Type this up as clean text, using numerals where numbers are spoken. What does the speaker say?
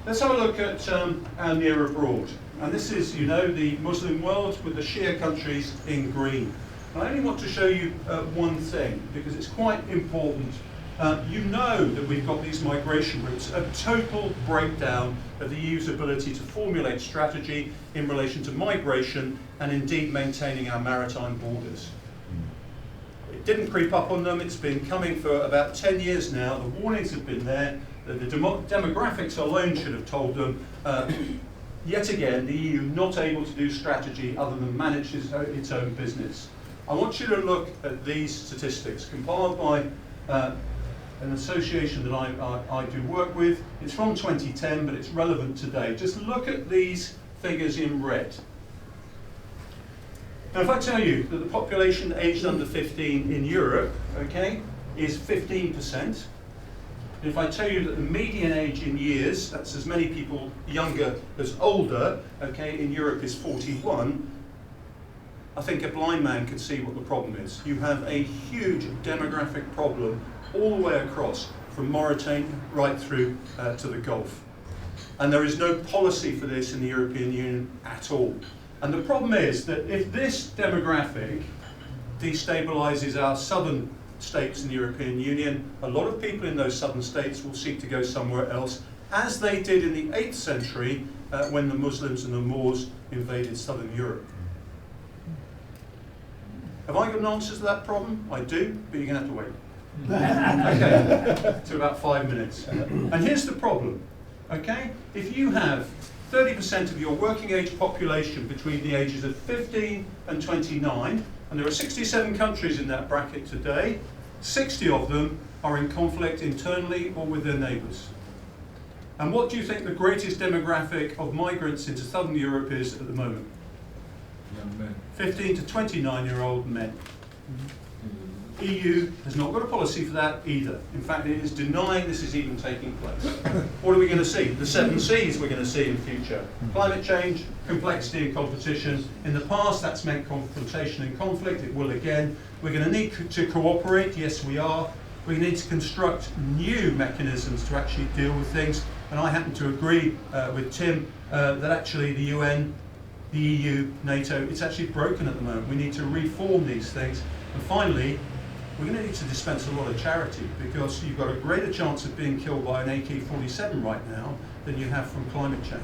Let's have a look at our near abroad. And this is, you know, the Muslim world with the Shia countries in green. And I only want to show you one thing, because it's quite important. You know that we've got these migration routes, a total breakdown of the EU's ability to formulate strategy in relation to migration and indeed maintaining our maritime borders. It didn't creep up on them. It's been coming for about 10 years now. The warnings have been there. The demographics alone should have told them. Yet again, the EU not able to do strategy other than manage its own business. I want you to look at these statistics compiled by an association that I do work with. It's from 2010, but it's relevant today. Just look at these figures in red. Now, if I tell you that the population aged under 15 in Europe, okay, is 15%, if I tell you that the median age in years, that's as many people younger as older, okay, in Europe is 41, I think a blind man could see what the problem is. You have a huge demographic problem all the way across, from Mauritania right through to the Gulf. And there is no policy for this in the European Union at all. And the problem is that if this demographic destabilizes our southern states in the European Union, a lot of people in those southern states will seek to go somewhere else, as they did in the 8th century when the Muslims and the Moors invaded southern Europe. Have I got an answer to that problem? I do, but you're going to have to wait. Okay, to about 5 minutes. And here's the problem, okay? If you have 30% of your working age population between the ages of 15 and 29, and there are 67 countries in that bracket today, 60 of them are in conflict internally or with their neighbours. And what do you think the greatest demographic of migrants into southern Europe is at the moment? Young men. 15 to 29-year-old men. EU has not got a policy for that either. In fact, it is denying this is even taking place. What are we going to see? The 7 Cs we're going to see in the future. Climate change, complexity and competition. In the past, that's meant confrontation and conflict. It will again. We're going to need to cooperate. Yes, we are. We need to construct new mechanisms to actually deal with things. And I happen to agree with Tim that actually the UN, the EU, NATO, it's actually broken at the moment. We need to reform these things. And finally, we're going to need to dispense a lot of charity, because you've got a greater chance of being killed by an AK-47 right now than you have from climate change.